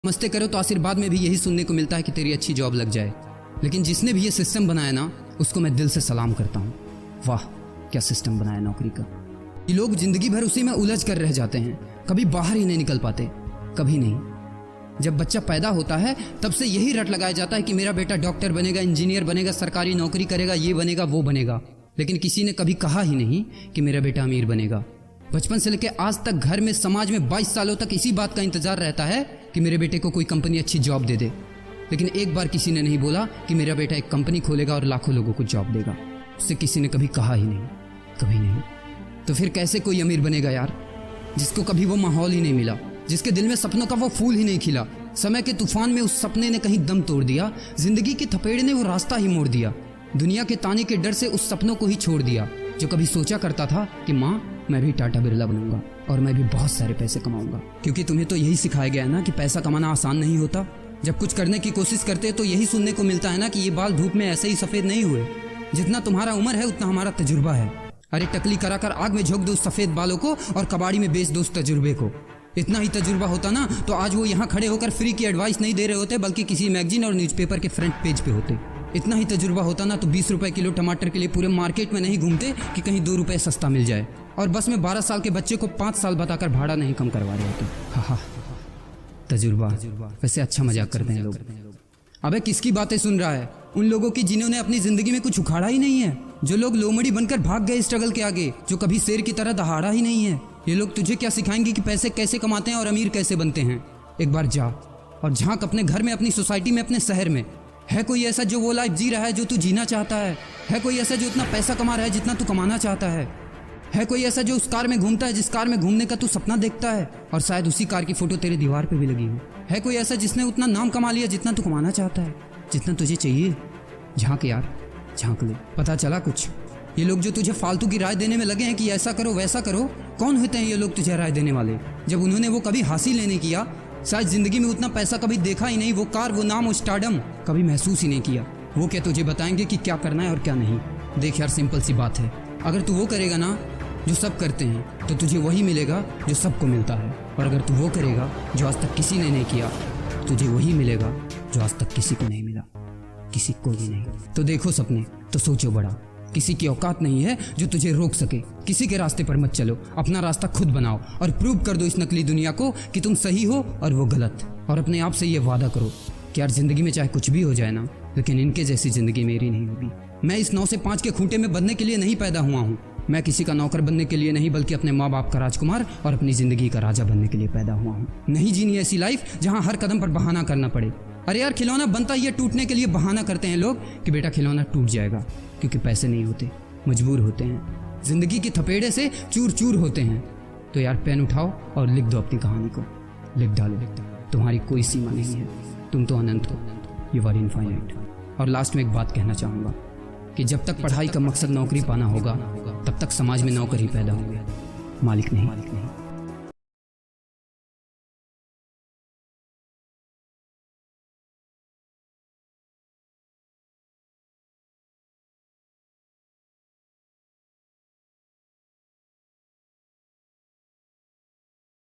मस्ते करो तो आशीर्वाद में भी यही सुनने को मिलता है कि तेरी अच्छी जॉब लग जाए। लेकिन जिसने भी ये सिस्टम बनाया ना, उसको मैं दिल से सलाम करता हूँ। वाह क्या सिस्टम बनाया नौकरी का। ये लोग जिंदगी भर उसी में उलझ कर रह जाते हैं, कभी बाहर ही नहीं निकल पाते, कभी नहीं। जब बच्चा पैदा होता है तब से यही रट लगाया जाता है कि मेरा बेटा डॉक्टर बनेगा, इंजीनियर बनेगा, सरकारी नौकरी करेगा, ये बनेगा वो बनेगा। लेकिन किसी ने कभी कहा ही नहीं कि मेरा बेटा अमीर बनेगा। बचपन से लेकर आज तक घर में, समाज में 22 सालों तक इसी बात का इंतजार रहता है कि मेरे बेटे को कोई कंपनी अच्छी जॉब दे दे। लेकिन एक बार किसी ने नहीं बोला कि मेरा बेटा एक कंपनी खोलेगा और लाखों लोगों को जॉब देगा। उससे किसी ने कभी कहा ही नहीं, कभी नहीं। तो फिर कैसे कोई अमीर बनेगा यार, जिसको कभी वो माहौल ही नहीं मिला, जिसके दिल में सपनों का वो फूल ही नहीं खिला। समय के तूफान में उस सपने ने कहीं दम तोड़ दिया, जिंदगी के थपेड़े ने वो रास्ता ही मोड़ दिया, दुनिया के ताने के डर से उस सपनों को ही छोड़ दिया। जो कभी सोचा करता था कि माँ मैं भी टाटा बिरला बनूंगा और मैं भी बहुत सारे पैसे कमाऊंगा। क्योंकि तुम्हें तो यही सिखाया गया है ना कि पैसा कमाना आसान नहीं होता। जब कुछ करने की कोशिश करते तो यही सुनने को मिलता है ना कि ये बाल धूप में ऐसे ही सफेद नहीं हुए। जितना तुम्हारा उम्र है उतना हमारा तजुर्बा है। अरे टकली कराकर आग में झोंक दो उस सफेद बालों को और कबाड़ी में बेच दो उस तजुर्बे को। इतना ही तजुर्बा होता ना तो आज वो यहाँ खड़े होकर फ्री की एडवाइस नहीं दे रहे होते, बल्कि किसी मैगजीन और न्यूज़पेपर के फ्रंट पेज पे होते। इतना ही तजुर्बा होता ना तो 20 रुपए किलो टमाटर के लिए पूरे मार्केट में नहीं घूमते कि कहीं 2 रुपए सस्ता मिल जाए। और बस में 12 साल के बच्चे को 5 साल बताकर भाड़ा नहीं कम करवा रहे होते। हा तजुर्बा। वैसे अच्छा मजाक करते हैं लोग। अबे किसकी बातें सुन रहा है? उन लोगों की जिन्होंने अपनी जिंदगी में कुछ उखाड़ा ही नहीं है, जो लोग लोमड़ी बनकर भाग गए स्ट्रगल के आगे, जो कभी शेर की तरह दहाड़ा ही नहीं है। ये लोग तुझे क्या सिखाएंगे कि पैसे कैसे कमाते हैं और अमीर कैसे बनते हैं। एक बार जा और झांक अपने घर में, अपनी सोसाइटी में, अपने शहर में। है कोई ऐसा जो वो लाइफ जी रहा है जो तू जीना चाहता है? है कोई ऐसा जो इतना पैसा कमा रहा है जितना तू कमाना चाहता है? है कोई ऐसा जो उस कार में घूमता है जिस कार में घूमने का तू सपना देखता है और शायद उसी कार की फोटो तेरे दीवार पे भी लगी हो? है कोई ऐसा जिसने उतना नाम कमा लिया जितना तू कमाना चाहता है, जितना तुझे चाहिए? झांक यार, झांक ले, पता चला कुछ। ये लोग जो तुझे फालतू की राय देने में लगे हैं कि ऐसा करो वैसा करो, कौन होते हैं ये लोग तुझे राय देने वाले, जब उन्होंने वो कभी हासिल नहीं किया? शायद जिंदगी में उतना पैसा कभी देखा ही नहीं, वो कार, वो नाम, वो स्टारडम कभी महसूस ही नहीं किया। वो क्या तुझे बताएंगे कि क्या करना है और क्या नहीं? देख यार, सिंपल सी बात है, अगर तू वो करेगा ना जो सब करते हैं तो तुझे वही मिलेगा जो सबको मिलता है। और अगर तू वो करेगा जो आज तक किसी ने नहीं किया, तुझे वही मिलेगा जो आज तक किसी को नहीं मिला, किसी को भी नहीं। तो देखो सपने तो सोचो बड़ा। किसी की औकात नहीं है जो तुझे रोक सके। किसी के रास्ते पर मत चलो, अपना रास्ता खुद बनाओ और प्रूव कर दो इस नकली दुनिया को कि तुम सही हो और वो गलत। और अपने आप से ये वादा करो कि यार जिंदगी में चाहे कुछ भी हो जाए ना, लेकिन इनके जैसी जिंदगी मेरी नहीं होगी। मैं इस 9 से 5 के खूंटे में बंधने के लिए नहीं पैदा हुआ हूँ। मैं किसी का नौकर बनने के लिए नहीं, बल्कि अपने माँ बाप का राजकुमार और अपनी जिंदगी का राजा बनने के लिए पैदा हुआ हूँ। नहीं जीनी ऐसी लाइफ जहाँ हर कदम पर बहाना करना पड़े। अरे यार, खिलौना बनता ही है टूटने के लिए। बहाना करते हैं लोग कि बेटा खिलौना टूट जाएगा, क्योंकि पैसे नहीं होते, मजबूर होते हैं, जिंदगी के थपेड़े से चूर चूर होते हैं। तो यार पेन उठाओ और लिख दो अपनी कहानी को, लिख डालो। तुम्हारी कोई सीमा नहीं है, तुम तो अनंत हो, यू आर इनफाइनाइट। और लास्ट में एक बात कहना चाहूँगा कि जब तक पढ़ाई का मकसद नौकरी पाना होगा, तब तक समाज में नौकर ही पैदा होंगे, मालिक नहीं।